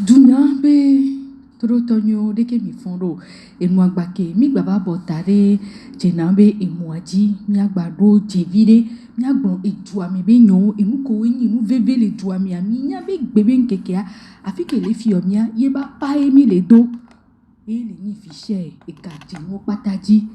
Dunabe Trotonio de que mi fondo e muagbake mi gbaba botare jenabe e muaji mi agbado jevide mi agbon edu ami be nyon enu ko yin nu veve le du ami nya be gbebe nkekea afi ke le fi omia ye ba pa emi le do e le ni fi she e ka ti mo pataji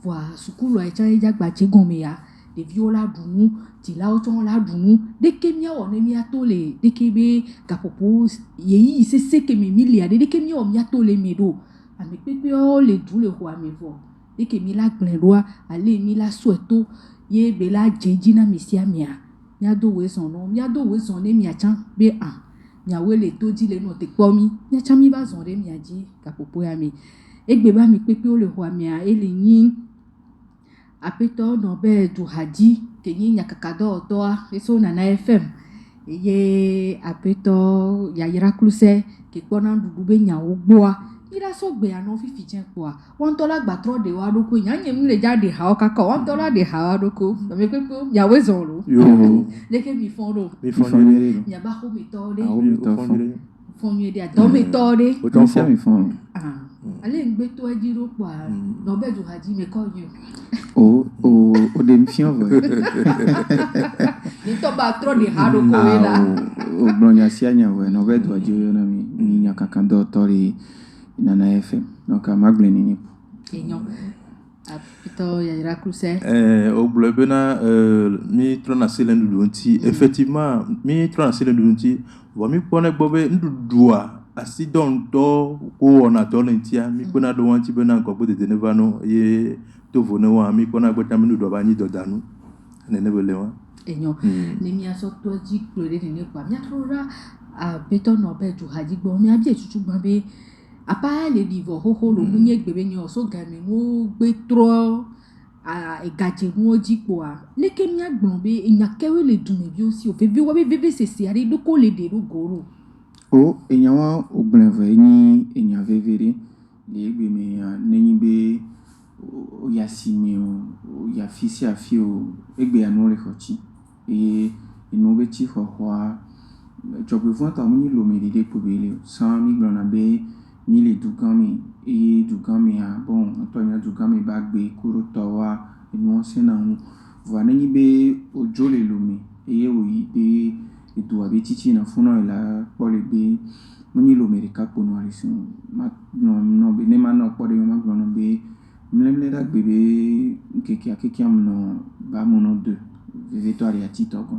wa sukulu a chan ja gba jegon me ya de viola dunu ti la oton la dunu de ke mi o ne mi atole de ke be kapopo ye yi se ke mi milia de ke mi o mi atole mi do ami pepe o le du le ho ami vo de ke mi la glen roa ale mi la sueto ye be la jeji na mi si amia mi ado we son no mi ado we son ne mi achan be an mi awe le toji le no te po mi achan mi ba zon re mi aji kapopo ya mi egbe ba mi pepe o le ho ami a ele yin apeto no be du haji ke yin yakakado to a eso na FM ye apeto ya yira kluse ke pona dudu be nya ogbo a ira so gbe ana fifi jen po a won to la gba tro de wa doko yan yen mi le jade ha o kaka won to la de ha wa doko me pepe ya we zon lo yo leke mi fondo ya ba ho mi to de fonye de do mi to de o ton se mi fon ale ngbe to ejiro po a no be du haji me call you o de mfion vo ni to ba tro de ha doko we la o blonya sianya we no be du haji na mi nya kakando tori na FM donc magle ni enyo apito ya ira kluse au blebena mi trona selen dunti effectivement mi trona selen dunti wa mi pone bobe ndudua asidon do ko ona to lentia mi pona do wanti bena ko bode de nevano ye to vone wa mi pona gbota mi do ba ni do danu ne ne bele wa enyo ni mi aso to ji klore ni pa mi atrora apito no be du haji gbo mi abi etutu gbo be apa le divo ho lo munye gbebe ni oso game mo gbe tro egaje mu ojipo a leke mi agbon be eyan kewe le dun me bi o si o febe wo be bebe sese ari do ko le de ro goro eyan wa ogbon vo ni eyan vevere le gbe me neyin be o ya simi o ya fisi afio egbe anu re khochi inu be chi ho wa jobe vo ta mu ni lo me de ko be le san mi gbon na be mi le dugami dugami a bon antonia dugami bagbe kuro towa inu se na hu va ni be ojo le lumi oyi be edu abi chichi na funo ila pole be muni lo merika pono alisun ma no be ne ma no pole ma gbono be mlemle da bebe keke am no ba mono de victoire ati togo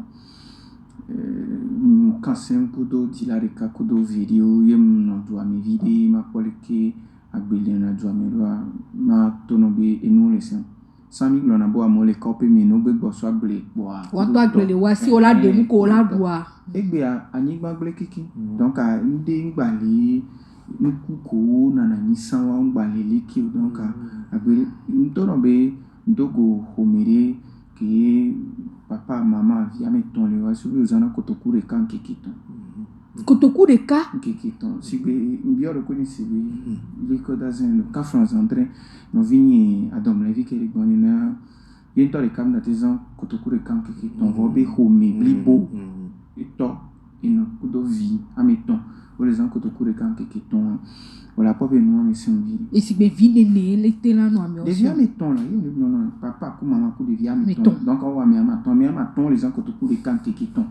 kansen kudo tilarika kudo video yem no do ami vide ma polike agbele na do ami ma tono be enu lesen sami glona bo amole copy me no be gbo so agbele po a won to agbele wa si ola de mu ko ola du a egbe anyi gbagbele kiki donc a nde ngbale nkuko na ni san wa ngbale leki donc agbele ntono be ndogo homere ke papa mama via meton le wa subi uzana kotokure kan kikiton kotokure ka kikiton sibe mbio ro koni sibe liko dazen le ka France André no vini adom le vi ke rigoni na yento le kam na tizan kotokure kan kikiton vo be home blibo eto ino kudo vi ameton o les an kotokure kan kikiton voilà pas benoît mais c'est vie et si be vine ne lete la no ami o de via meton là yo non papa ko mama ko de via meton donc on va mais amaton les gens ko to ko de kan kikiton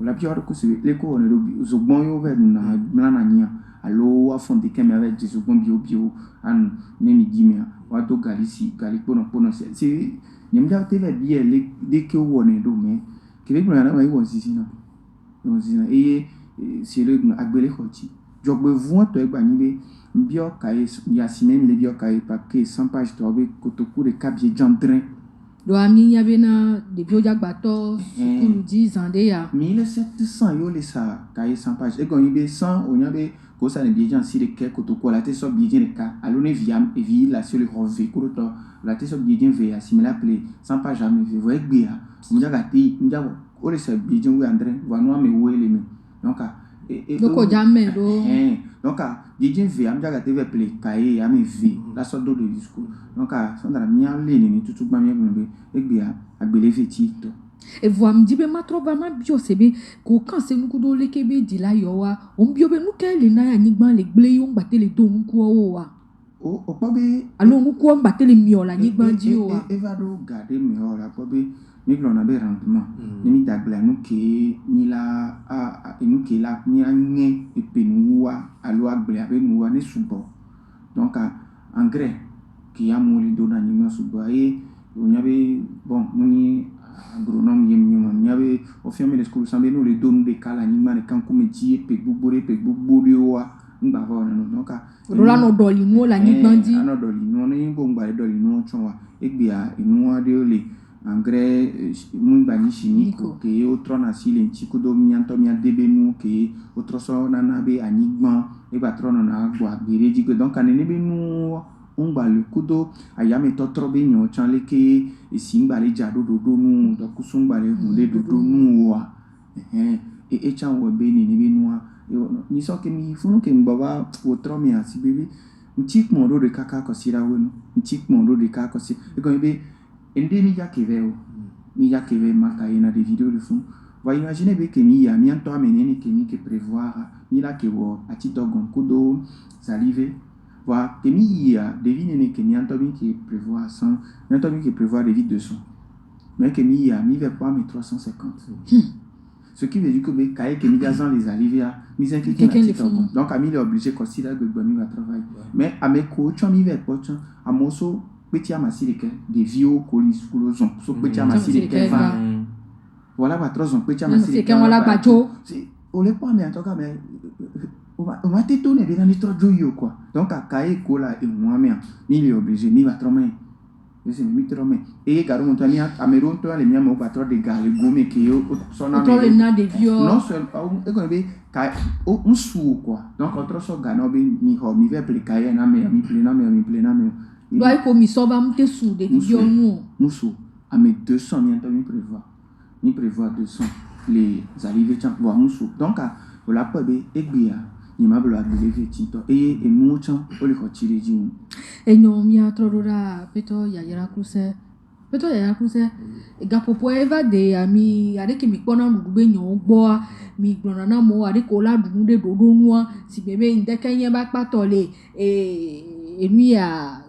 voilà bien ko se le ko on le zogbon yo ve na na nya allo a fond de caméra avec des zogbon bio an ne mi dimia wa to galisi galiko no pono c'est nyamja te ve bien le de ke woni do me ke le na mai won sisina et c'est le agbele khoti jogbe voin to egba ni be bio kai ya sinem le bio kai pa ke 100 page to be kotoku de kabie jandrin do ami ya bena de bio jagba to sukulu 10 ans de ya 1700 yo le sa kai 100 page e goni be 100 onya be ko sa ne bien jan si de ke kotoku la te so bien de ka alo ne via e vi la sur le rove ko to la te so bien ve asimila play 100 page jamais ve vo egbe ya mja ga ti mja o le sa bien we andre va no me we le me donc loko jamais do donc DJ V am jaga TV play kai am V la so do de discours donc sondra mi am le ni tutu gba mi egbe egbe agbele feti to Et voix me dit, ma trop vraiment bio, c'est bien, quand c'est nous coups les kébé, dit là, yoa, on bio, nous qu'elle est na, yanigban, les blés, on battait les dos, nous quoi, o pabe alors nous quoi, on battait les miola, yanigban, dit, yoa. Eva do garder meilleur la pabe, mais l'on avait rendement. Ni dagla nous qui ni la a nous qui la ni a né et penua à l'oa avec nous ne subo. Donc engrais qui a moulu donner ni subo et on y avait bon ni agronome y avait au fur et à mesure que nous nous les donne des cas ni man quand comme dit pe bourioa n'bava donc rola no doli no la ni bandi ano doli no ni bo ngba doli no chonwa egbia inu ade le engrais mun bani chimique que autre na sile ntiku do mianto mia debenu que autre so na na be anigban e ba trono na agbo agbere digo donc anene be nu ngba le kudo ayame totro be nyo chanle ke esimba le jado dodo nu do kusungba le hunde dodo nu wa e chan wo be ni be nu ni so ke mi funu ke mbaba autre mi asibebe ntik mondo de kaka kosira wonu ntik mondo de kaka kosi e ko be ende mi ya keve maka ina des vidéos de fond va imaginer be ke mi ya mi anto amenene ke mi ke prévoir mi la ke wo atito gon kudo salive va ke mi ya devine ke mi anto mi ke prévoir 100 mi anto mi ke prévoir des vides de son mais ke mi ya mi va pas mes 350 ce qui veut dire que me kaye ke mi gazan les alivia mi s'implique donc ami est obligé considérer que mi va travailler mais à mes coach mi va pas à moso petit amasirike des vieux colis coulozon so petit amasirike va voilà va trop petit amasirike wala bajo si on les pas mais en tout cas mais on va t'étonner bien dans trop joyeux quoi donc à kaye kola et moi mais il est obligé mi va trop mais c'est mi trop mais et garo montani à meron to les miamo va trop de gale gomme que yo sona trop les na des vieux non seul et qu'on be ka on sou quoi donc autre so gano be mi ho mi va appliquer na me mi plena me doit comme il s'en va monter sous des vieux Moussou à mes 200 mi prévoit 200 les arrivées tiens voir Moussou donc voilà pas be egbia ni ma blo aglevé tinto et nous tiens o le retirer du et non mi a trorora peto ya yara kruse ga popo eva de ami ade ke mi pona ndugbe nyon gbo mi gbona na mo ade ko la dunu de dodo nua si bebe ndeke yen ba patole enu ya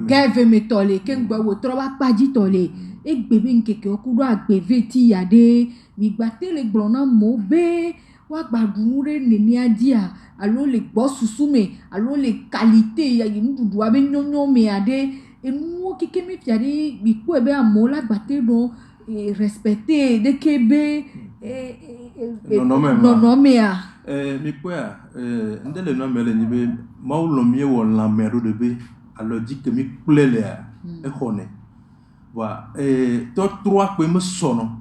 gave me tole ke ngba wo tro ba paji tole e gbebe nkeke okudo agbeve ti ya de mi gba tele gbona mo be wa gbadunu re neni adia alo le gbo susume alo le qualité ya yin dudu abe nyonyo me ade enu kike mi fiari bi ku ebe amo la gbate no respecter de kebe non me a mi kwa ndele no mele ni be maulo mi wo la mero de be alors dit que mi plele e khone wa to trois ko me sono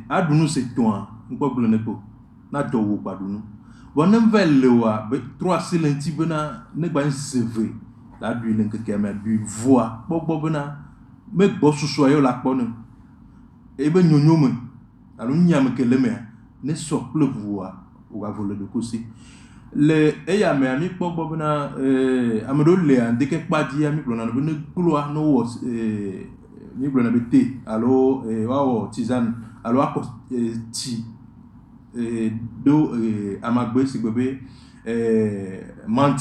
adunu se toan ngbo blone ko na do wo badunu wonem vele wa be trois silenti bena ne gba CV la du len ke me du voix gbogbo bena me gbo susu ayo la ponu e be nyonyo me alo nyam ke le me ne so le voix o ga vole de kosi le eya me ami gbogbo bena amedo le ande ke padi ami blona no ne glo no wo ni blona be te alo wa wo tizan alo akọ ti do amagbe sigbebe mant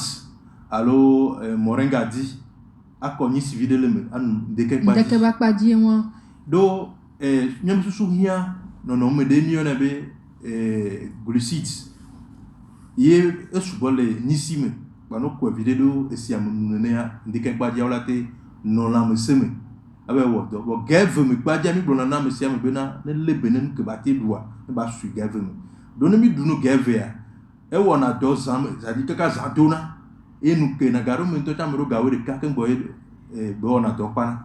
alo moringa di akọni civile le me anu deke ba padi won do nyam susu hia no me de mi ona be glucides ye esubole nisime bano ko video esiam nunea deke padi awlate no la me seme abe wo do bo gave me padi mi blona na me siam be na ne lebenen ke bati doa e ba su gave me doni mi dunu gave ya e wona do zam zadi kaka zadona enu ke na garo me to tamro gawe de kaka ngbo bo na do pana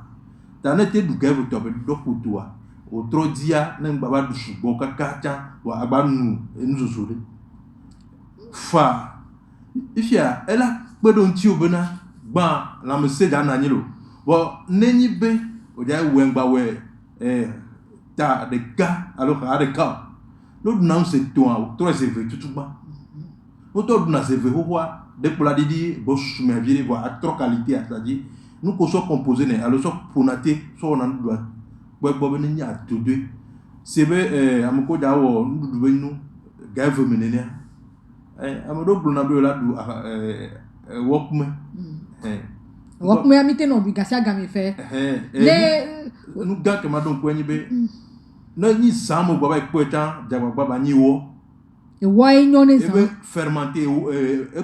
ta ne te du gave to be do kutua o tro dia ne ngba du subo kaka cha wa agbanu enuzuzure fa ifia ela gbedo nti obena gba la me se da na nyilo bo nenyi be o ja we ngba we ta de ga alors ha de ka no na se ton to se ve tutuba o to na se ve ho de pour la didi bo sume vie voir trop qualité c'est-à-dire nous ko so composer ne alors so ponaté so on doit gbogbo be ni atodo sebe amko da wo ndudu be nu government ne amado blona be la du workme workme amite no bi gasa ga me fe le nu ga ke ma don ko nyi be na ni samo gba ba ipotan jagba ba ni wo wa enyo ne sa ebe fermenté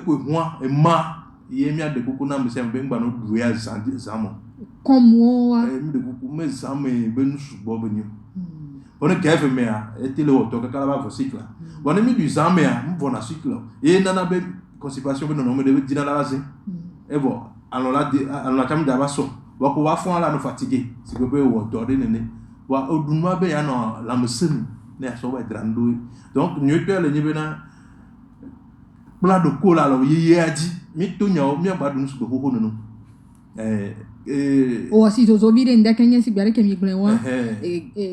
ko hua e ma ye mi ade kuku na mse be ngba no du ya zamo como wa mi de kuku me zamo be nu subo be ni on gave me a etele auto ka kala ba cycle on mi du zamo a mvo na cycle e nana be constipation be no me de dina la base e bo alors tam da ba so wa ko wa fon la no fatigué si be wo do de nene wa odunwa be ya no la msemi ne so wa drando donc nyotwe le nyibena bla do ko la lo ye aji mi to nya mi agba dun su go ho no o si zo bire nda kenya si biare ke mi glen wa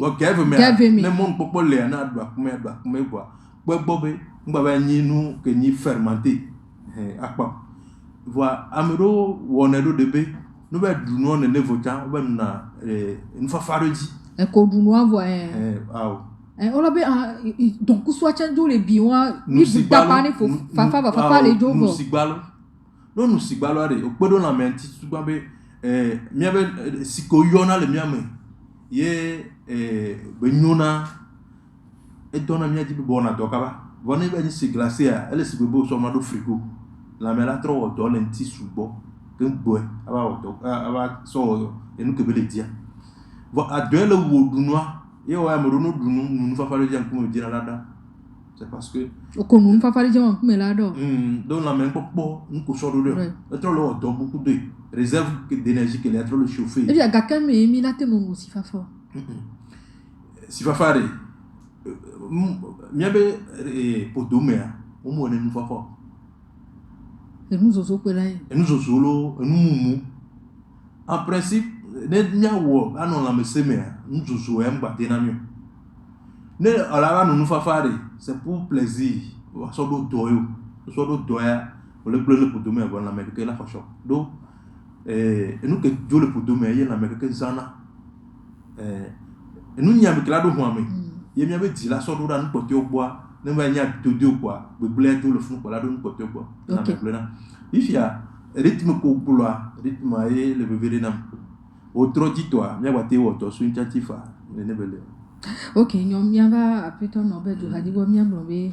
wa gave me ne mon popo le na adwa kuma gwa gbogbo be ngba ba nyinu ke ni fermenté apa voi amero wonedo debe no be dunu on ne votan ba na nfa faroji e ko dunu avo aw on be donc soit chanjo le biwa ni buta pane fo fafa le jovo no sigbalo are okpedo na menti tugba be mi be sikoyona le miame ye benyona e dona mi aji be bona dokaba voni be ni siglase a ele sigbo so ma do frigo la mela tro do lenti subo kembo aba odo aba so enu kebele dia vo adele wo dunwa ye wa mo no dunu nu fa fare jan kuma dina lada c'est parce que ko nu fa fare jan kuma lada donc la même popo nko so do le tro le odo beaucoup de réserve d'énergie que les trop le chauffer et bien gakan me mi la te no si fa fort si fa fare mi abe podomea o mo ne nu fa fort et nous oso pe la et nous osolo nous mumu en principe ne nyawo anon la mesemea nous oso em gba denamio ne ala nu fa fare c'est pour plaisir so do doya o le bleu podomea bon la me que la fashion donc nous que Dieu le pour demain y en a mais que zana nous n'y a mais que là do huame y mi avait dit la sorte dans nous porter au bois ne va y a tout deux quoi le blé tout le fond pour là do nous porter au bois na me bleu na il y a rythme ko boula rythme et le bébé nam autre dit toi mi va te auto sur initiative ne belle OK nyom mi va apeto no be do hadi bo mi amlo be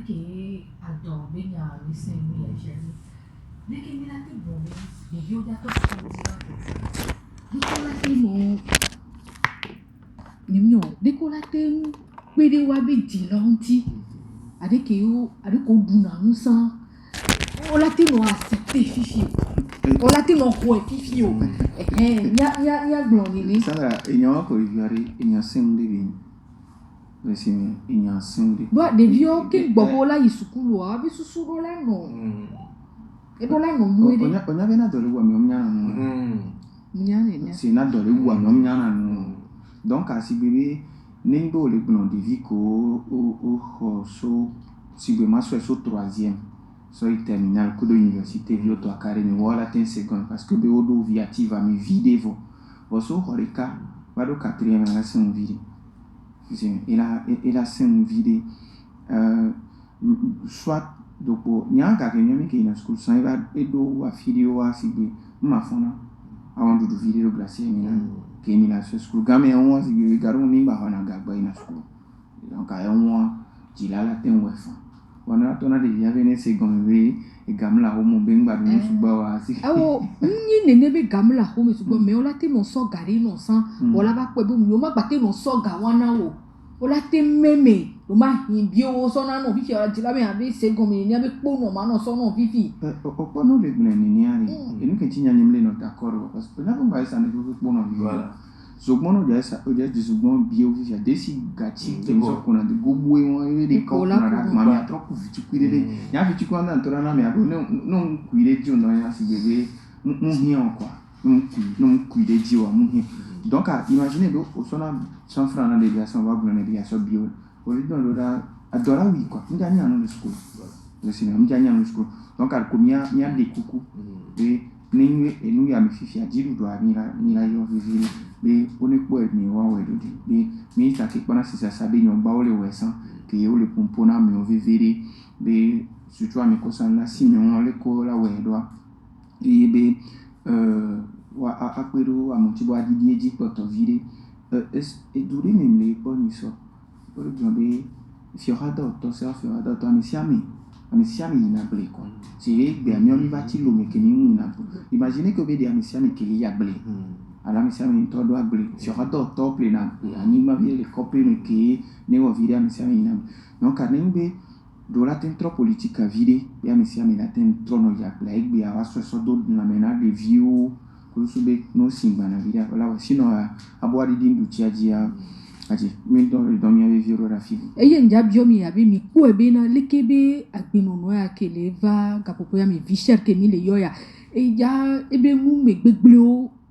que adore bem a lição minha gente de que me late bom de eu já tô de que late mo nimyo de que late bede wa be dilonti ade que eu ade ko duna nusa o late no accepter fifi o late no ko fifi o ya gloni ni Sandra inyo ko yari inyo sim de bin Resimi inya sindi. Bo de vio ke gbobo la isukulu abi susuro la no. E do la no muere. Onya bena dole wa mi omnya no. Nya ne. Si na dole wa mi omnya no. Donc asi bébé ne bo le blond de vie ko o so si be ma so 3e. So terminal ko do université vio to akare ni wala ten second parce que be odo viativa mi videvo. Voso horika va do 4e na sen vide. Il a cinq vidéos soit donc nya ka kenyo mi ke na school sans va edo wa video wa sigbe ma fona avant de vidéo glacier mi na ke mi na school game on sigbe garu mi ba hona ga ba ina school donc a on jila la ten wa fa wana to na de ya bene se gombe e gamla ho mo bengba do su ba wa si awo ni nene be gamla ho me su go me ola te no so gari no san ola ba pe bo mi o ma gba te no so ga wana wo ola te meme lo ma hin bi o so na no fifi ola jila me abi se gombe ni abi po no ma no so no fifi o no le glen ni ari e nu ke tinya nyimle no d'accord parce que na ko ba isa ne po no voilà Zogmono ja sa o ja zogmono bio via desi gati ke so kuna de gobwe won de ko na ra ma mi troppo vichukwire de ya vichukwa na ntora na mi abo no kwire ji no ya si bebe mu hian kwa mu kwire ji wa mu hian donc imaginez do o so na 100 francs na deviation wa gona deviation bio o ri don lo da adora wi kwa nda ni anu school le seigneur m'dia nya nusko donc al komia mia de kuku be ninwe enu ya mi fifi ajiru do mira yo viviri be onekpo mi wa we do be mi ta ke pana sisa sabe nyon ba ole wesan ke yo le pompona mi o viviri be surtout ami kosan la si mi on le ko la we do e be wa akpero amontibo adidi eji poto vire e dure même le poni so por exemple fiorado to se fiorado to amisiami ina ble quoi si be amiomi vati lo mekeni ina imaginez que be de amisiami ke li ya ble ala amisiami to do ble fiorado to plena anima vie le copé me ke ne o vire amisiami ina donc anembe do la ten trop politique a vire be amisiami la ten trop no ya ble be a so do na mena de vieux kusube no simba na vire wala sino abo di dindu tiajia aje mi don mi ave viro rafi eye nja biomi abi mi ku ebe na lekebe agbenono ya kele va kapopo ya mi visher ke mi le yoya eja ebe mu me gbegble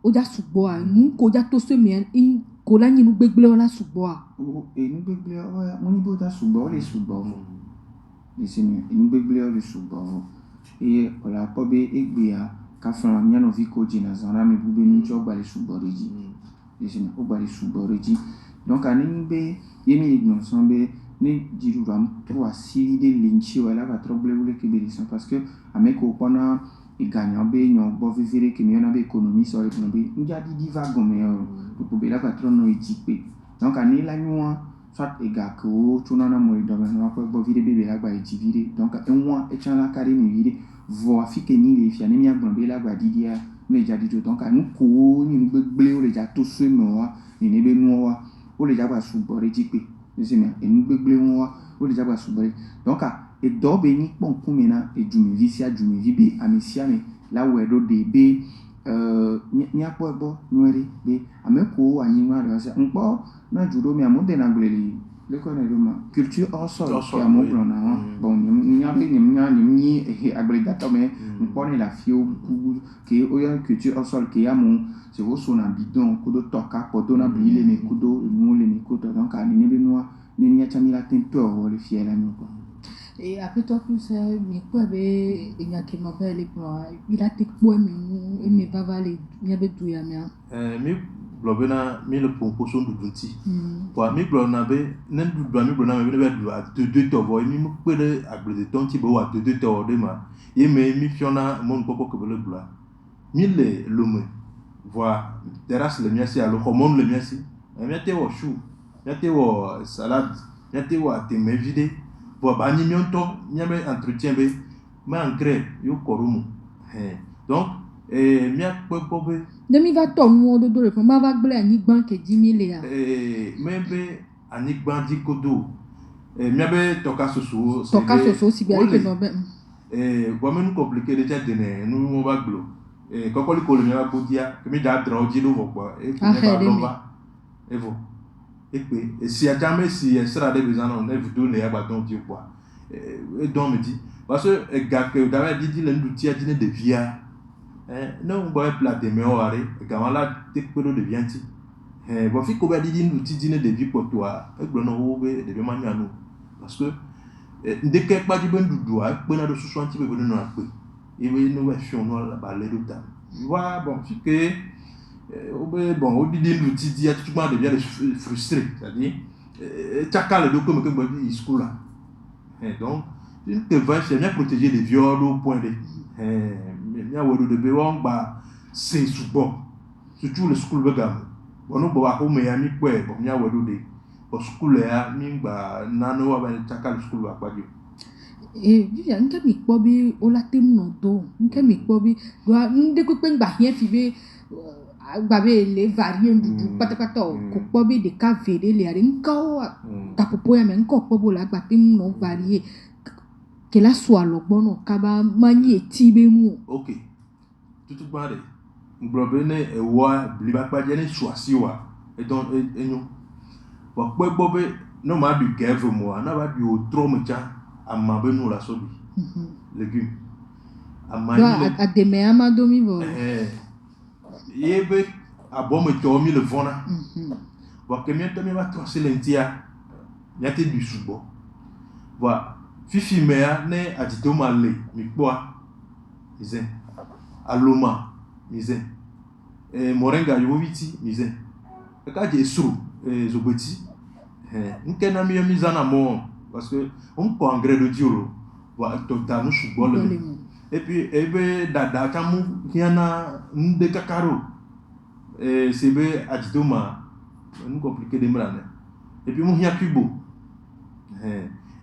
o ja sugbo a nu ko ja to se mi ko la nyinu gbegble o la sugbo a o enu gbegble o ya mo ni bo ta sugbo o le sugbo le semi enu gbegble o le sugbo e o la ko be egbe a ka fran mi no vi ko jina zara mi bu be nu jo gba le sugbo reji le semi o gba le sugbo reji donc anembe yemi ignorance be ne jiru ram to asiri de linchi wala va trouble wule ke belison parce que ameko pona e gagnant be nyon bo vivre ke mi ona be économie so e be nja di divagon me pour be la patron no ejipe donc ani la nwa soit e ga ko tuna na mo do na ko bo vire be la gba ejivire donc enwa e chan la kare mi vire vo afike ni le fi ani mi agbon be la gba didia ne ja dijo donc anu ko ni gbegble o le ja to so mo wa ni be nu wa o le jagba subore jipe nisemi enu gbegble won wa o le jagba subore donc e do be ni ponkun mi na e jumi vi si ajumi vi be amisia mi la we do de be ni apo ebo nwere be ameko anyi nwa re se npo na juro mi amonde na gleli le ko na roma culture hors sol ya mo bro na bon ni abi ni agregato me npo ni la fio ke o ya culture hors sol ke ya mo c'est au son bidon kudo toka poto na bile me kudo mu le me kudo donc ani ne be noa ni nya chami la tento o le fiela mi ko et après toi plus mi ko be enya ke ma ba le pro il a te ko mi mu e me ba vale nya be tu ya mi blobena mi le pomposo ndudunti wa mi blona be nen du mi blona me be du a de to vo mi mu pe de agbe tonti bo wa de to de ma ye me mi fiona mon popo ke le bla mi le lume voir terrasse le miasi alors comment le miasi miate wo chou miate wo salade miate wo teme vide pour bani mionto miame entretien be ma engrais yo korumu donc mia popobe demi va to mu do le ma va gble ani gban ke 10 000 ya mebe ani gban di kodo miabe toka soso si bien que no be bo menu compliqué déjà de nous on va glo kokoli ko le mi ba bodia ke mi da dro ji lo vo gba e ko ne ba lo ba e vo e pe si a jamais si sera de besoin on ne vidéo le ya ba don di quoi e don me dit parce que ga que da di le ndu ti a di ne de via non bo e plate me o are ga mala te ko de vianti bo fi ko ba di ndu ti di ne de vie pour toi e gbo no wo be de be ma anu parce que ndeke pa di ben dudu a pe na do 60 be no a pe et oui nous versions nous la balade de temps voilà bon c'est que bon au début du dit tout le monde devient frustré c'est-à-dire chacun le dos comme il school là et donc une que va c'est bien protéger les viols au point de bien au de be on ba c'est souvent surtout le school begam bon nous ba ko me ami ko bon nya wo de au school ya mi ba nano wa ba chacun le school ba kwa dio e vivia nke mi kpo bi o la tem no do nke mi kpo bi do nde ko pe ngba hien fi be gba be le varier ndudu patapata ko kpo bi de ka vede le ari nko ta popo ya me nko kpo bo la gba tem no varier que la soit lo bono ka ba mani eti be mu OK tutu bare nglobe ne e wa bli ba pa je ne swasi wa e don enyo wa kpo be no ma du gave mo na ba du o tro mo cha amma be no la sobi légumes amma a de me amado mi vo yebe abomo to mi le vona wa que mi va tracé lentia ya te du subo wa fifi mea ne adidoma le mi kpoa mize aloma mize moringa yoviti mize ka je suru zobeti nkena mi zana mo parce que on peut engrais de diolo va totalement chubole et puis ebe dada chamu kiana nde kakaro sebe adidoma nous compliqué de mrane et puis mon hia cubo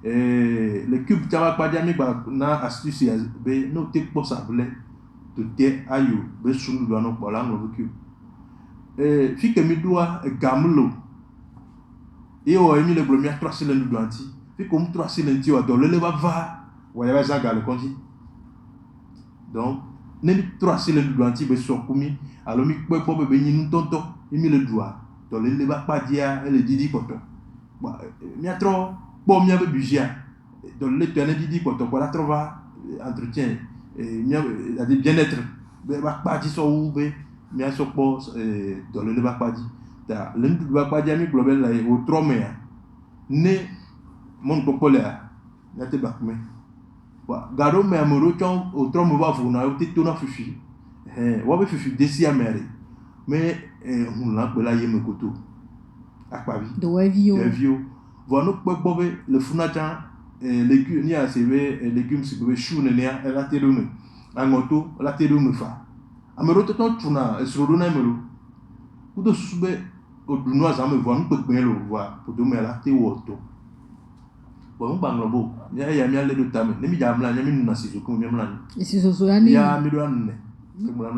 le cube tava pas diami ba na astuce be no te possible to te ayo be sunu do no pola no cube fi que mi doa gamlo et o emi le blomia 3 cylindres do anti fi comme 3 cylindres o do le va wa ya za ga le konji donc ne 3 cylindres do anti be so kumi alors mi po be yin tonto emi le doa do le ba pa dia le didi koto ba mi atro bon mi ave budget donc le tenait didi koto pour la trova entretien mi a dit bien-être be ba pa di so u be mi a so po do le ba pa di ta le ndu ba pa di mi global la o trome ne mon popolaire na te ba me wa garo me amoro chon o trome ba fu na o ti to na fifi wa be fifi desi amere mais on l'a pe la yeme koto akpavi de wevio voilà nous le funacha légumes ni a sebe légumes si be chou ne a la terume angoto la terume fa amero to tuna esrodo na emero kudo sube odunu azame vo nu pepe lo wa podo me la te woto bon banglobo ya mi ale do tame ne mi jamla nya mi nuna sizo mi mla ni sizo ya ni ya mi do anne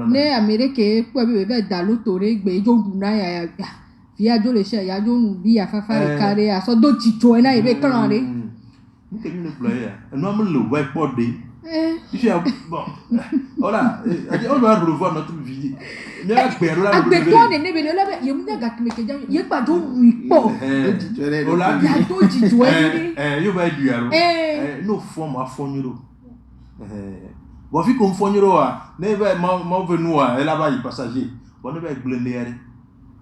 ne amerike ku be be dalo tore gbe jo duna ya via jo le se ya jo nu bi afafa kare aso do jijo na ibe kan re nke mi le player no am le wa pode ifi bon voilà on va revoir notre vie mais la gbero la agbe to ne be le be ye mu ga kmeke ja ye gba jo ru ipo o la ya do jijo ni yo ba du yaro no form afonyoro bon fi ko fonyoro a ne be ma venu a e la ba yi passager bon ne be gblendere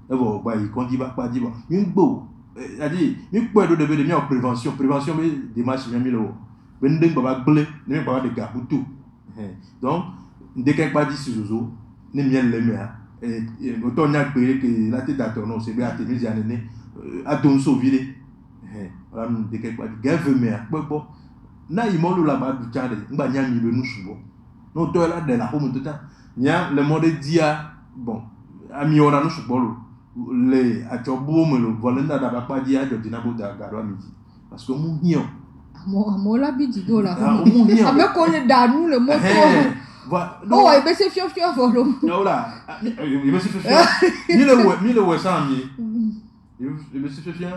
e bo ba yi kon di ba pa di ba mi gbo a di mi po do de be de mi prévention be démarche mi lo ben de ba gble ne mi ba de ga butu donc de quelque pas di suzo ne mi le me a auto nya gbe que la tête d'ator non c'est bien à tenir ya ne a don so vide voilà de quelque pas gave me a po na imolo la ba du chade ngba nya mi be nu subo no to la de la home tout temps nya le mode dia bon ami ona no subo lo le achobo me lo volenda da ba pa dia do dinabo da garo midi parce que mu hion mo la biji do la mu hion ame ko le danu le moto oh e be se fio volo no la e be se fio mi le we san mi e be se fio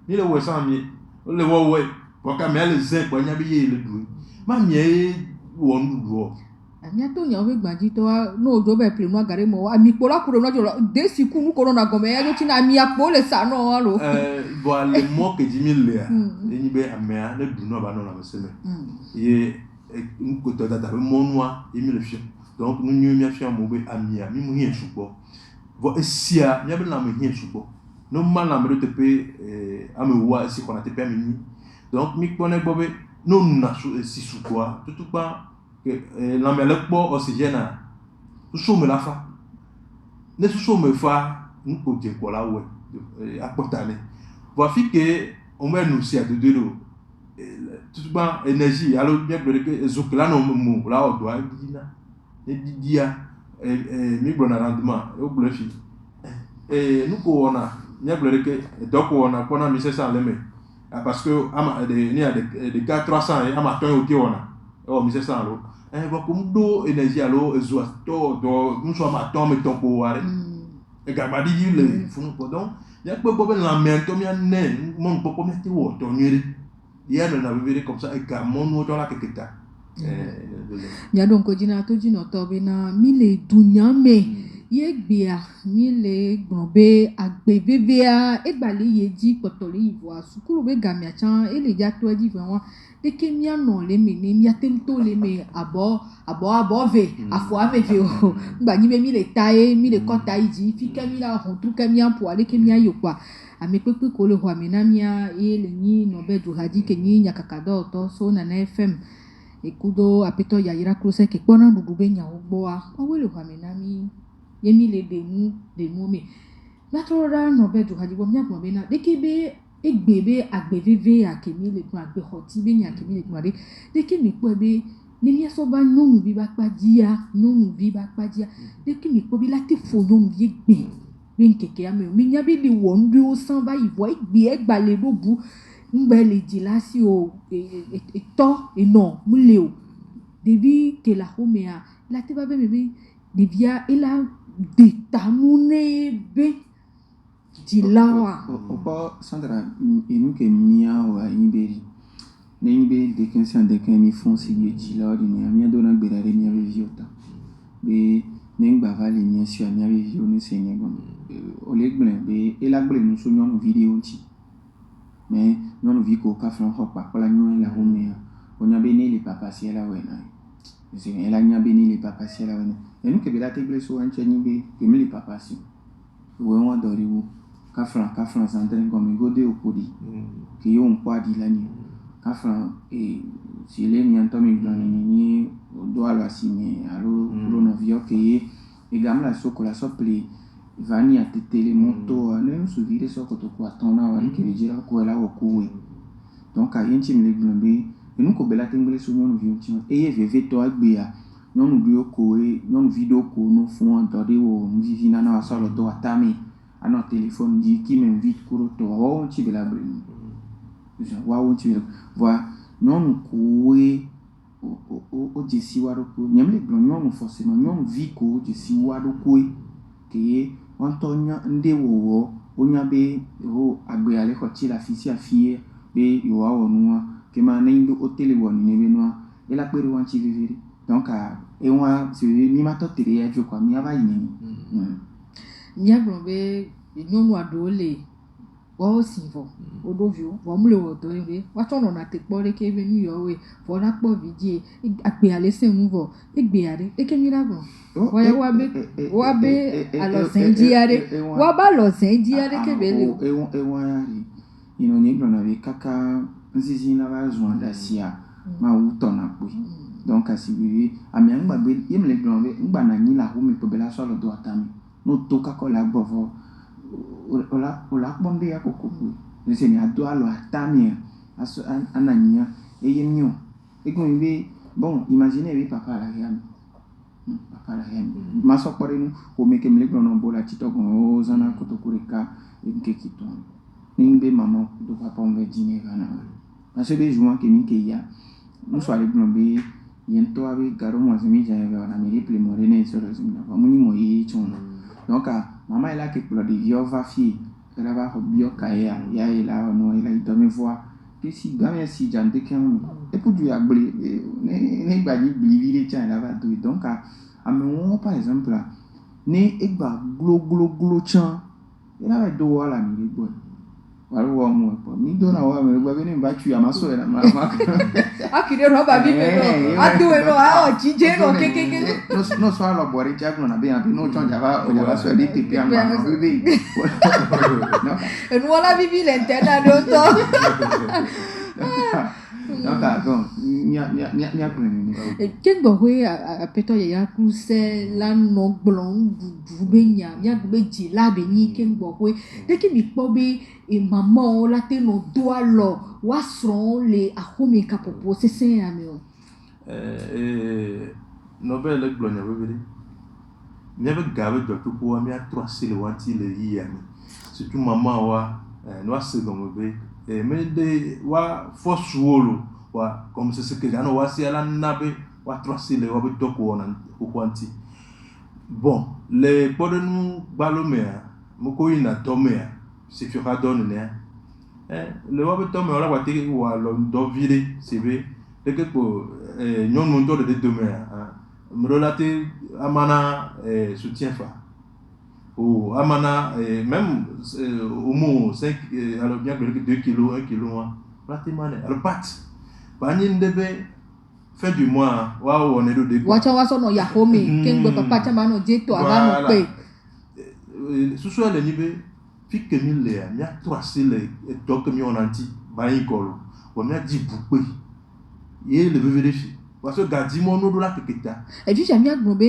mi le we san mi le wo we ko ka me le zen ko nya bi ye le du ma mi e wo ndu ami ato nya we gbaji to no jo be ple no agare mo ami po la kuro no jo de siku nu ko na gome ya jo ti na ami apo le sa no lo bo le mo ke ji mi le a ni be amea le du no ba no na meseme ye nko to dada be mo noa e mi le fi donc nu nyu mi afia mo be amia mi mu hien supo bo esia nya be na me hien supo no ma na me te pe ame wa si ko na te pe mi donc mi ko ne bobe no na si supo tout pa que la me le po oxygène so me la fa ne so me fa nko je ko la we apotane va fi que on va nous sia de lo tout ba énergie alors bien que zokla no mo la o do dina e dia mi bona rendement o blufi nous ko ona bien que donc on a mi 700 le me parce que ama ni a de 300 et ama ton o ti ona o mi 700 lo va comme do énergie alors zo to do nous so ma ton me ton ko ware e ga ba di le funu ko donc ya pe bo la mento mi ne mon popo mi ti wo to nyere ya no na vivere comme ça e ga mon wo to la keketa ya donc jina to jino to be na mi le dunya me ye gbea mi le gbɔnbe agbevevea egbali ye dzi kpɔtɔ le yibɔa sukulu be gamia tsã ele dza to edzi vɛ wa deke mianɔ le me ne miateŋto le me abɔ ve afɔ ameve o ŋgbanyi be mi le ta ye mi le kɔ ta yi dzi fi ke mi la hɔntru ke miaƒoa deke miayo kpɔa ame kpekpe ko le xɔ ame na mia ye le nyi nɔbe dzohadzi ke nyi nyakakadɔwɔtɔ so Nana FM ekudo apetɔ yayra klose ke kpɔna ɖuɖu be nyawo gbɔa woawoe le xɔ ame na mi ye mi le ɖe nu me miatrɔ ɖa nɔbe dzohadzi gbɔ miagblɔ bena ɖeke be egbe be agbeveve ya ke mi le gbɔa agbexɔti be nya ke mi le gbɔa ɖe ɖeke mi kpɔe be ne miasɔ va nyɔnuvi ba kpadzia ɖeke mi kpɔ be la te fo nyɔnuvi egbe be ŋkekea me o mi nya be le wɔ nu ɖewo sã va yi vɔ egbe egba le ɖo bu ŋgbe le dzi la si o etɔ enɔ mu le o ɖevi ke le axomea la te va be me be ɖevia ela de ta nu ne be dzilawoa. Opa Sandra enu ke miawoa nyi be ne nyi be deke sia deke mi fon si ye dzilawo de mia do na gbera re mia be viota be ne ngba va le mia si mia be vio ne se nye gon o le gble be ela gble nu so nyɔnu video nti mais nyɔnuvi ko ka flan xɔ kpakpla nyɔ la homea o nya be ne le papa si la wena c'est ela nya be ne le papa si la wena enu ke be la te gble so anche nyi be ke mi le papa si wo won dori wo ka flan santre comme gode o podi ke yo on kwa di la ni ka flan si le mi anto mi glan ni do ala si mi alo lo no vio ke e gamla sokola sople vani a tetele moto ne su vire sokoto kwa tona wa ke gira ko la wo kuwe donc a yenti mi le glan be enu ko be la tengle so nyɔnu vi nti e ye veve to agbea nyɔnu vi ko nyɔnu video ko no fun do de wo mu vivi na na so lo do atami ano téléphone di qui m'invite pour to wa nti be la brenu wa nti wa nyɔnu ko o jesi wa do ko nyam le glan nyɔnu forcément nyɔnu vi ko jesi wa do ko ke won to nya nde wo o nya be o agbea le ko ti la fi si afie be yo wa wonu ke ma ne ndo hôtel woni ne benoa e la pere wan chi vivere donc e wa se ni ma to tere ya jo kwa mi ava yini mia gblɔ be nyɔnu aɖewo le woawo si vɔ woɖoviwo vɔ mu le wɔ dɔ ye woatsɔ nɔna te kpɔ ɖeke be nu yawoe vɔ la kpɔ vidie agbea le se ŋu vɔ egbea ɖe eke mi la gblɔ wɔya woabe alɔzɛ dzi aɖe woabe alɔzɛ dzi aɖe ke be le o e wa ya ri ino nye gblɔ na be kaka nzizi na va zɔn da sia ma wu tɔ na kpe donc asi vivi ami angba be yem le gblɔ be ngba na nyi la home pe be la sɔ le do atami no to kakɔ la gbɔ vɔ ola kpɔm be ya koko kpe ne se ni ado alɔ atami aso ananyia eye mio egbe be bon imagine be papa la yam ma sɔ kpɔ de nu o me ke me le gblɔ no bo la titɔ gon o zana kotokureka nke kito ni be maman do papa on veut dîner kana parce que les jours que mi ke ya nous soit le blombe yento avec garo moi mi ja ya na mi reple mo rene so so mi na mo ni mo yi chon donc maman elle a que pour de vieux va fi elle va bio kaya ya ela no ela ito me voix que si gamin si jante kan et pour du agble ne gba ni blivire cha la va do donc a me par exemple ne egba glo chan ela va do wala mi le wàá wọ ọmọ ẹ̀pọ̀ ní dọ́nà wà mẹ́rin gbẹ́bí ní ìbá tu àmásọ̀ ẹ̀ náà máa akìdé rọ́bà bíbí náà adó ẹ̀rọ àwọn jíjẹ́ náà kékeré náà sọ àlọ́ bọ̀rí jágùn náà bí i àbí náà tán jàbá sọ ẹ̀ ní tèpé àmà náà bíbí ẹnu wọn lá bíbí lẹ̀ ń tẹ́ náà ló tọ́ donc bon mia plen ni kengbo we apetɔ yaya kuse la nɔ gblɔm dudu be nya mia be dzi la be nyi kengbo we deke mi kpɔ be mamawo la te nɔ do alɔ wa srɔ̃ le axome kapopo sese ya me o nɔbɛ le gblɔ nya bebe de miabe ga be dzɔtsoƒoa miatrɔ asi le wanti le yiyia me surtout mama wa no ase gɔme be me de wa force wolo wa comme c'est ce que j'en wa si ala na be wa trasi le wa be doko na okwanti bon le podenu balomea moko ina tomea se fera donne ne le wa be tomea la wa te wa lo do vile c'est be de que pour nyon mon do de domea me relate amana soutien fa Oh, amana, même au moins 5, alors bien que 2 kilos, 1 kilo, pratiquement, alors pat. Bagnin debe, fin du mois, waouh, on est de quoi. Wacha waso no ya home, kengbe papa chama no jeto ava no pe. Sous le niveau, puis que mille les, il y a 3 le donc mi on anti, bain colo, on a 10 bouquets. Et le vérifier. Parce que gadi mon no la keketa. Et puis j'aime bien grombe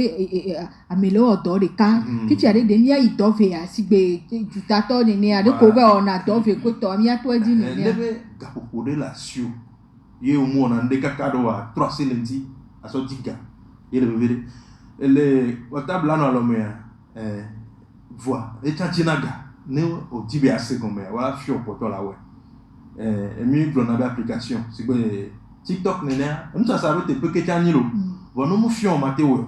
amelo odo de ka. Puis tu as des nia ito fe asigbe jutato ne ne ade ko be ona do fe ko to mi ato di ne. Lebe gapo la sio. Ye o mo na ndeka kado wa 3 lenti aso diga. Ye le vérifier. Le wata blano alomea voix et tantinaga ne o dibe ase comme wa fio poto la we. Et mi blona application. C'est que TikTok nene, nous ça savait te peut que t'anilo. Voilà nous fions matéo.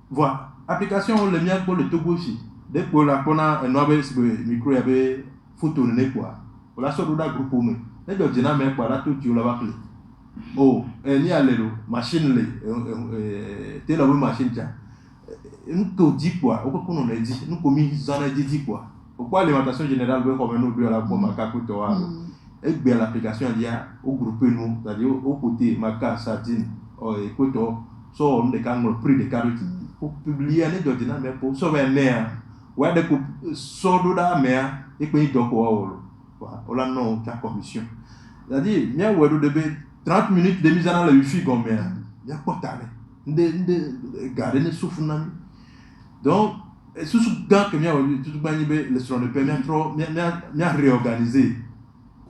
Voilà, application le mien pour le Togo aussi. Dès que la pona un noble micro y avait photo nene quoi. Voilà sur le groupe pour moi. Les deux dina mais quoi là tout tu l'as appelé. Oh, ni allelo machine le t'es la machine tiens. Nous te dit quoi, au qu'on on a dit, nous commis en a dit quoi. Pourquoi l'alimentation générale veut comme nous bien la pour ma cacoto. Et bien l'application il y a au groupe nous, c'est-à-dire au côté maca sardine et coton, soit on des canons prix de carottes pour publier les deux mais pour sauver un mer, ouais des coups sordo da mer et puis donc voilà, on a non ta commission, c'est-à-dire bien ouais de 30 minutes de mise en la wifi comme mer, il y a quoi t'as de garder les souffles donc sous gant que bien tout bien le sur le permis trop bien réorganiser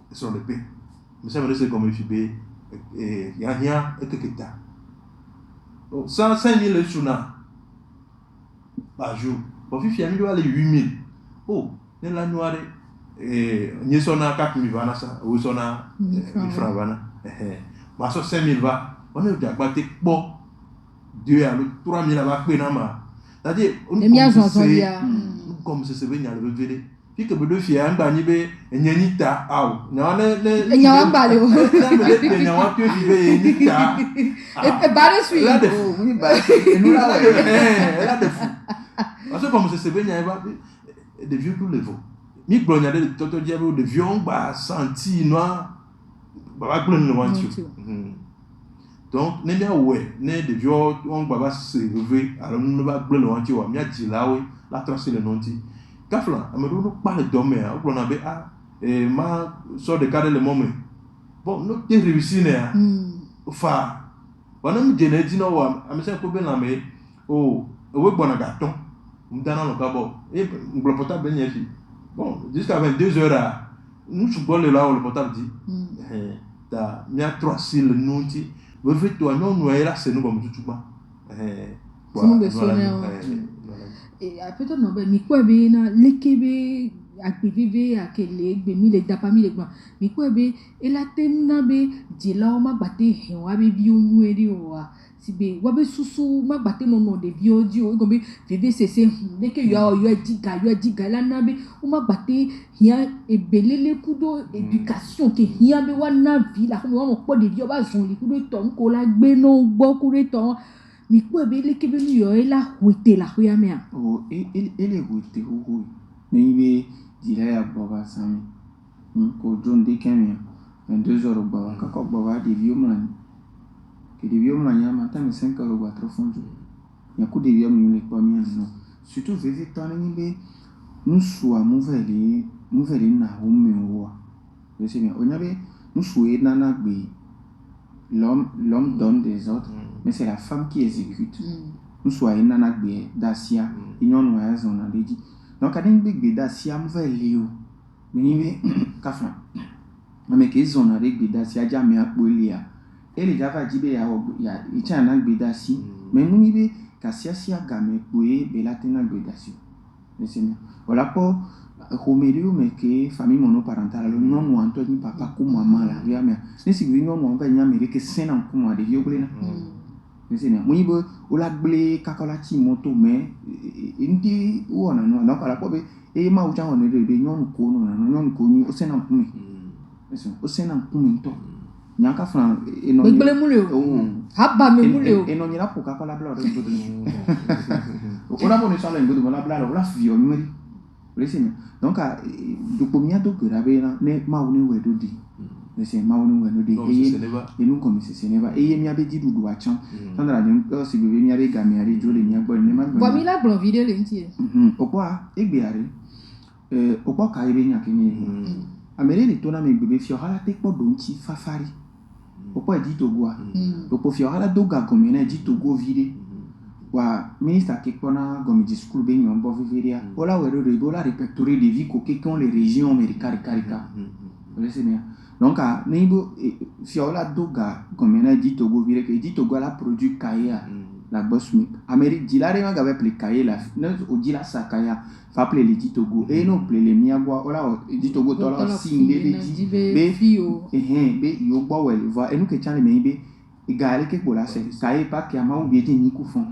sur le pays. Mais ça veut dire comme FIB, et y a rien et que t'as. 105 000 suna par jour. Pour FIB, il y a 8 000. Oh, il y a noire et n'y sona 4 000 vana ça, ou sona 1000 francs vana. Mais ça 5 000 va, on est déjà battu bon. 2 à 3 000 va pénama. C'est-à-dire, on comme c'est bien le vérité. Puis que vous devez faire un bagni et nyanita out. Non, ne nyamba le. Ne nyamba tu vive nita. Et bare suis. Là de fou, oui bare. Et nous là là de fou. Parce que comme c'est bien nyamba de vieux tout le vent. Mi blonya de toto diabo de vieux on ba senti noir. Ba blon no want you. Donc ne bien ouais, ne de vieux on ba se lever alors nous ba blon no want you. Mi a dit là oui, la tracer le nonti. Kafla, amedo no parle d'homme, on prend avec et ma sort de cadre le moment. Bon, nous t'es réussi né. Fa. Wana me jene di no wa, amese ko be na me. Oh, we gbona gaton. M'dana no kabo. Et le portable ben yefi. Bon, jusqu'à 22h nous soubo le là le portable dit. Ta mia 3 sil nunti. We fait toi non no era c'est nous comme tout ba. Et peut-être non ben mi quoi be na lekebe akpeveve akele gbe mi le dapa mi le gba mi quoi be e la temna be jela o ma gbate he wa be bi onu eri o wa si be wa be susu ma gbate no no de bi oji o go be veve sese leke yo diga la na be o ma gbate hia ebelele kudo education ke hia be wa na vi la ko mo po de bi o ba zon li kudo to nko la gbe no gbo kure to mi quoi be lekebe mi yo e la huete la huya mea oh ele huete ho ni be dila ya baba sami ko John de Kenya 22 euros baba kako baba de vieux man que de vieux man ya mata me 5 euros ba trop fond ya ko de vieux mi le pas mi non surtout veve ton ni be nous soit mauvais na ho me wo je sais bien on avait nous souhait nana gbe l'homme donne des ordres mais c'est la femme qui exécute nous soit nana gbe dacia union wa zona de dit donc adin big dacia mauvais lio mais kafan mais que zona de gbe dacia jamia bolia ele java jibe ya ichana gbe daci mais nous be kasia sia game boye belatena gbe daci c'est bien voilà pour Romério mais que famille monoparentale non ou Anthony papa comme maman la via mais si vous non on va y amener que c'est non comme des vieux blé c'est bien oui bo ou la blé kakolati moto mais indi ou on a non donc à la pobe et ma ou jan on est de non ko non ko ni o c'est non comme c'est o c'est non comme to nyaka fran et non blé moulé haba me moulé et non ira pour kakola blo on a bonne salle ngodo la bla la fio mari listen donc du pomia do que rabe na ne ma woni wedo di listen ma woni wedo di e non come se ne va e mi abe di du achan tandra de si bebe mi abe gami ari jole mi agbo ne ma gbo wa mi la gbon video le nti opo a egbe ari opo ka ibe nya kini amere ni to na me bebe fio hala te po don ti fafari opo e di Togo a opo fio hala do ga comme na di Togo vide wa ministre kekpona gomi di school be nyon bo viveria ola wedo de bola répertorier des vies que ont les régions américaines carika c'est bien donc a nebo fiola doga gomi na di Togo vide que di Togo la produit kaya la boss mic Amérique di la rema gabe ple kaya la no o di la sakaya fa ple le di Togo e no ple le miagwa ola di Togo to la sing de be fio be yo bo wel va e no ke chane me be igale ke bola se kaya pa ki ama ubi di ni ku fon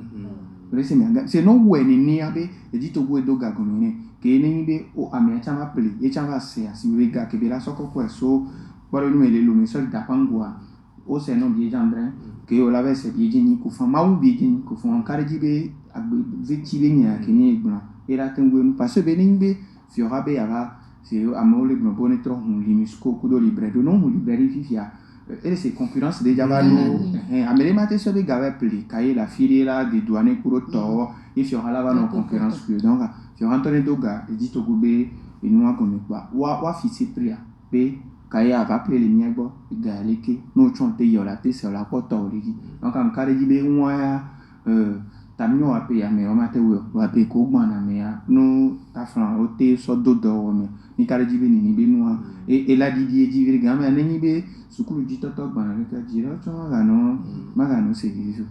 c'est non où est né abe et dit Togo et doga gomene que ne be o amia chama ple e chama se asi wega ke bela soko ko so baro no ele lo me so da pangwa o se no bi jandre que o la ve se bi ni ku fa ma u bi ni ku fa kare ji be agbe veti be nya ke ni gbona era tengo no parce be ni be fiora be ava c'est amole gbona bone tro hun limisco kudo libre do non liberi fifia et c'est concurrence déjà va nous amere mate so be gawe pli kaye la filiera de douane pour to et fiora la va no concurrence que donc fiora Antonio doga et dit Togo be et nous comme quoi wa fixer prix be kaye va appeler les miagbo galeke no chonte yola te se la poto ligi donc am kare ji be nwa tamino wa pe ya me o mate wa pe ko gba na me ya no ta fran o te so dodo me ni kare ji be ni be nwa et la didi ji vir ga me ni be sukulu di toto bana le ka jira to magano se viso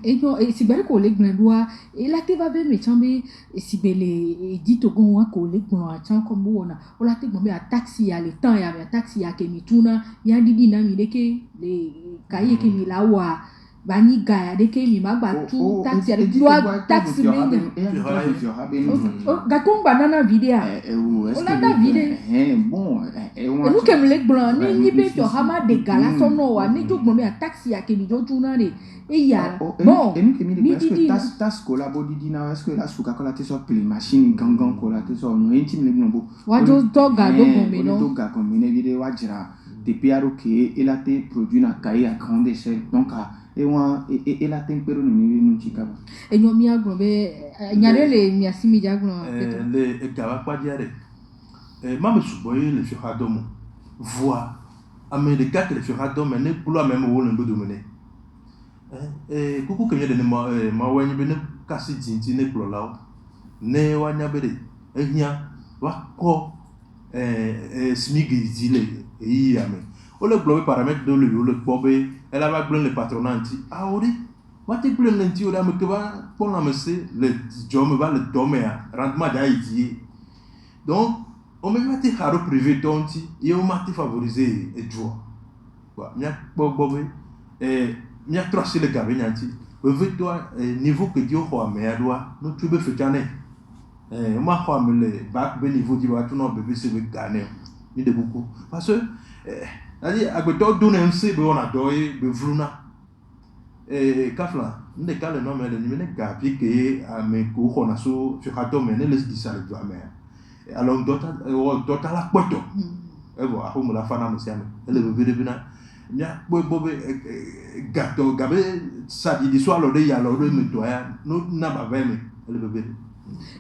e no e si bere ko le gnadua e la te va be me chambe e si bele e di Togo wa ko le gno a chan ko bona o la te gbo me a taxi ya le temps ya me taxi ya ke mi tuna ya didi na mi deke le kaye ke mi la wa bani gaya de ke mi magba tu taxi de doa taxi me ga ko banana video o la da video bon e nu ke mle gbon ni be to hama de gala so no wa ni to gbon me a taxi ya ke mi jo tuna de e ya bon et nous que mi de parce que tas collabo didi na est-ce que la suka kola te so play machine gangan kola te so no intime le gbon wa jo doga do gbon me no doga comme ne video wa jira te piaro ke e la te produit na kai à grande échelle donc et la tempero ni chika ba e nyo mi agro be nyare le mi asimi jagro le e gaba pa diare ma me suboye le fiora domo voix américain que le fiora domo ne pulo même wo le ngodo mene kuku kenye de ma wanyi be ne kasi tinti ne pulo lawo ne wanya be de ehia wa ko smigi zile yi ame o le globe paramètre de le bobe elle va blâmer le patronat anti aori va te blâmer l'anti o me que va pour la monsieur le job va le dommer rendement d'Haïti donc on me va te haro privé donc et on m'a te favoriser et joie bah mia bobe mia tracé le gars anti veut toi niveau que Dieu a mais à doit nous tu veux faire caner moi quoi me le bac be niveau du va tout non bébé c'est gagner ni de beaucoup parce que ali agbeto do na mse be ona doye be vruna kafla nde kale no me ni me ga pi ke ame ko khona so fikato me ne les disale do ame alors dota la poto e bo ahu mu la fana me siame ele be be bina nya bobe gato gabe sa di so alo de ya lo do me to ya no na ba be me ele be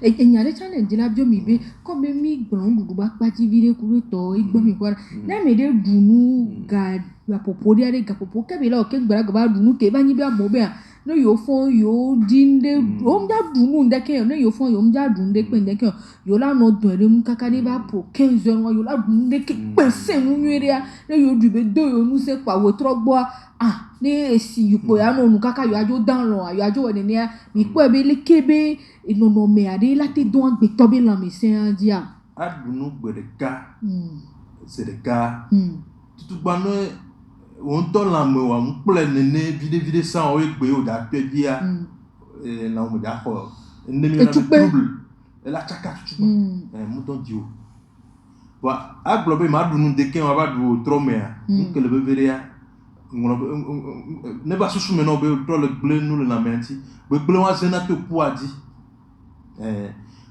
e nyare chane dila bio mi be ko be mi gbon dudu ba pa ti vire kuro to igbo mi kwara na me de dunu ga popo de ga popo ke be lo ke gbara ga ba dunu ke ba nyi bia mo be a no yo fon yo dinde o mja dunu ndeke no yo fon yo mja dunu de pe ndeke yo la no do re mu kaka de ba po 15 heures yo la dunu de ke pe se nu nwere a no yo du be do yo nu se pa wo trogbo ah ni esi yupo ya no nu kaka yo ajo dan lo yo ajo we ni mi po be le kebe inono me ade la te don gbe to be la me se andia adunu gbedeka c'est le cas tout gbanu on to la me wa mple nene vide sans o egbe o da pe bia na o da ko ndemi na trouble la chaka tu mouton dio wa aglobe ma dunu de ken wa ba du tromea que le beveria ne ba susu me no be to le ble nu le na menti be ble wa zena to puadi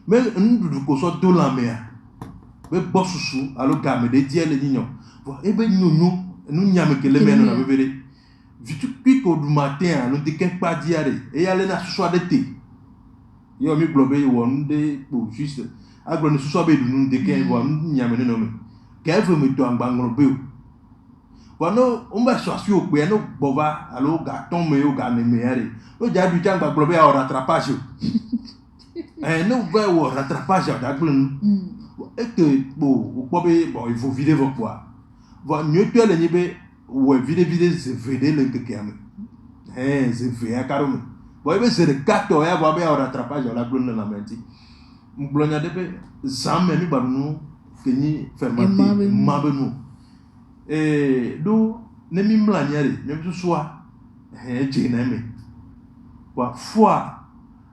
mais ndudu ko so do la mea be bo susu alo game de die le nyon bon e be nyonyo nu nyame ke le me no na bebere vitu piko du matin no de ken pa diare e yale na susu de te yo mi globe won de po juste agro ni susu be du nu de ken won nyame no me ke ve me to angba ngro be wano umba so asi o pe no bova alo ga ton me o ga me me are o ja du tangba globe a rattrapage no va o rattrapage da glun et que bon il faut vider vos poids va mieux que le nibe ou vider se vider le kekame se fait carrément bon il c'est le 4 ya va be o rattrapage la glun na menti mblonya de be zamme mi barunu keni fermenter mabenu do ne mi mlanyare même soit jeneme wa foi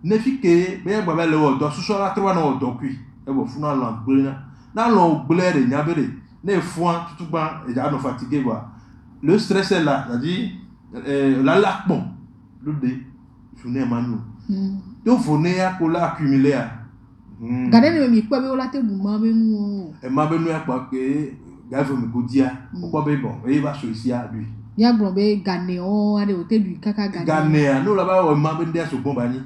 ne fike be gba le wo do so la trois na wo do kui e bo funa la gbena na lo gbere nyabere ne foin tout ban et ja no fatigué ba le stress est là c'est-à-dire la lacpon le de journée manu do fone ya ko la accumuler gade ne mi kwa be ola te bu ma be nu e ma be nu ya pa ke gave me godia ko be bon e va so ici à lui ya gbon be gane o ade o te du kaka gane no la ba o ma be ndia so bon bani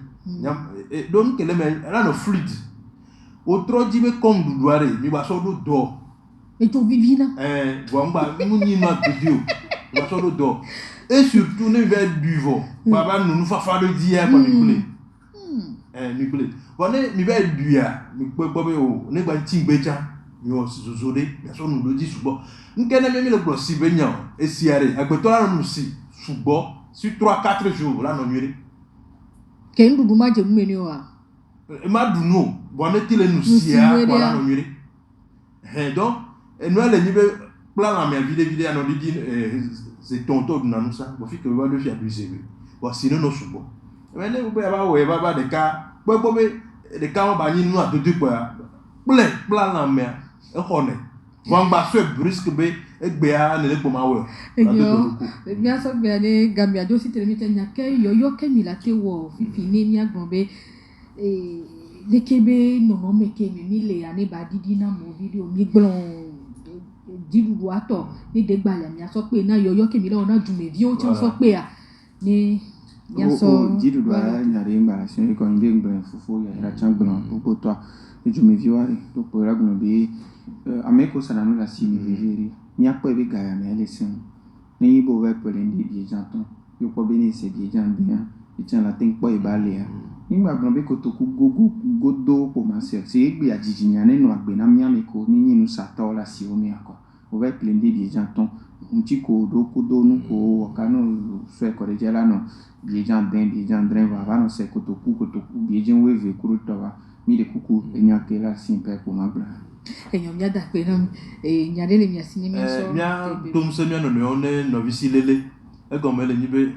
donc que le là no fluide autre dit comme du doire mi ba so do et to vivina gomba mu ni na video ba so do et surtout ne va du vent baba nous fa fa le dia pa mi kule mi kule bon mi va du ya mi pe be o ne ba ti gbecha mi o zozode ya so nu do di subo nkene mi le gbo si be nyan e siare agbeto la nu si subo sur 3-4 jours là no nyuri ke ndudu ma je mmeni o a ma dunu bon eti le nu sia voilà no nyuri donc nous les nibe plan la mer vide no di c'est tonto na nous ça bo fi que va le faire du CV bon sinon no subo mais ne bo ba we ba de ka bo de ka ba ni nu a de quoi plan la mer e hone bon ba so brusque be egbe a ne le poma we mi aso gbe ani gambia do si tele mi tenya ke yo ke mi la te wo fifi ni mi agbonbe lekebe nono meke mi le ani ba didi na mo video mi gbon didu ato ni de gba ya mi aso pe na yo ke mi lo na ju me vi o ti so pe a ni ya so didu a nyare ngba se ko nbe gbon fufu ya ra chan gbon popo to ju me vi wa to po ra gbon be ameko sana no la si mi vivere mi apo be ga ya me le sin ni bo ve pe le ndi bi janton yo ko be ni se bi jan bien ìtàn la tin po ibale ya nígbà gbon be ko to ku godo po ma se egbe ajijiyan nínú agbe na mi ameko ni yinu sata la si omi ako o ve pe le ndi bi janton nti ko do ku do nu ko wakano so e ko de jela no bi jan dren va no se ko to ku bi jan we ve kuru to wa mi de kuku enya ke la sin pe po ma bra enyo mi ada pe na nyade le mi asini mi so mia tom se mi no ne no visi lele e go mele ni be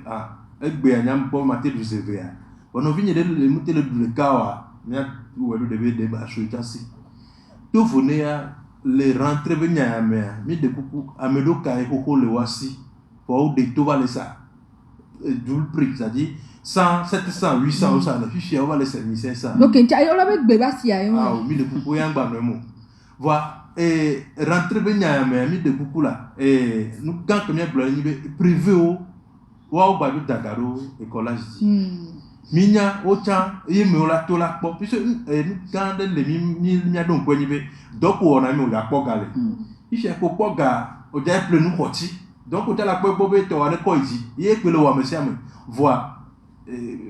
egbe anyam po mate du CV a ono vinye de le mutele du le kawa mia welu de be de ba so itasi to fone ya le rentrer be nya me mi de kuku amedo kai koko le wasi pour de to va le ça double prix c'est-à-dire 100 700 800 ça la fiche on va les 1500 donc ntia yo la be gbe ba si ayo mi de kuku ya ngba memo voilà rentrer be nya me mi de kuku la nous quand que mi blo ni be privé o wa gba bi dagaro écolage minya ocha yeme ola to la po puis quand le mi adon ko ni be doko ona mi o la po gale ise ko po ga o ja ple nu hoti donc o ta la po be to wa ne ko iji ye pe lo wa me sia me voi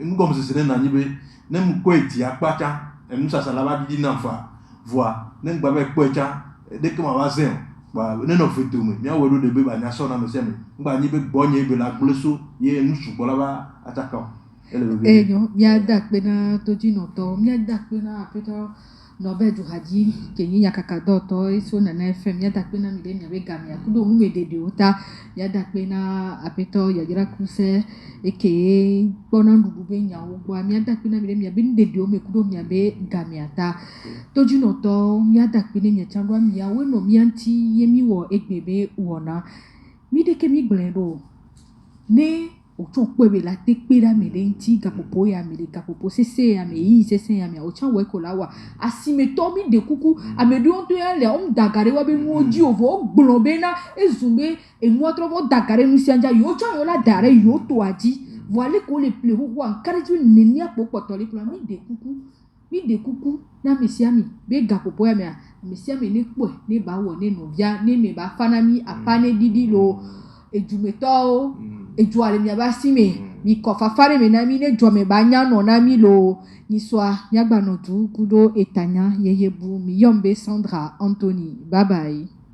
ngom se sene na ni be ne mu ko iti apata enu sasa la ba di na fa voi ne gba be po cha de ko ma wa zen ba ne no fetu me mi awodo de be ba nya so na me sia me ngba ni be gbonye be la gleso ye nu su bola ba ataka enyo mi ada pe na toji no to mi ada pe na apeto no be du haji ke yin yakaka do to iso na na fm mi ada pe na mi de mi be gami akudo mu me de ota mi ada pe na apeto ya jira kuse eke bona ndudu be nya wo gwa mi ada pe na mi de mi be de o me kudo mi be gami ata toji no to mi ada pe na mi chanwa mi ya we no mi anti ye mi wo egbebe wona mi de ke mi glendo ne Ochon kwebe la tekpera me lenti gapopo ya me gapopo sese ya me yi sese ya me ochan we kolawa asime tomi de kuku amedu onto ya le dagare wa be moji ovo gblobe na ezumbe enu atrovo dagare nu sianja yo chan yo la dare yo to aji voilà ko le ple ho wa encourage neni apopo to le plan mi de kuku na mesiami be gapopo ya me mesiami ne po ne ba wo ne no via ne me ba fanami apane didi lo ejumeto ejuale mi abasi me mi kofafare me na mi ne jome banya no na mi lo ni soa nyagba no du kudo etanya yeyebu mi yombe Sandra Anthony bye bye.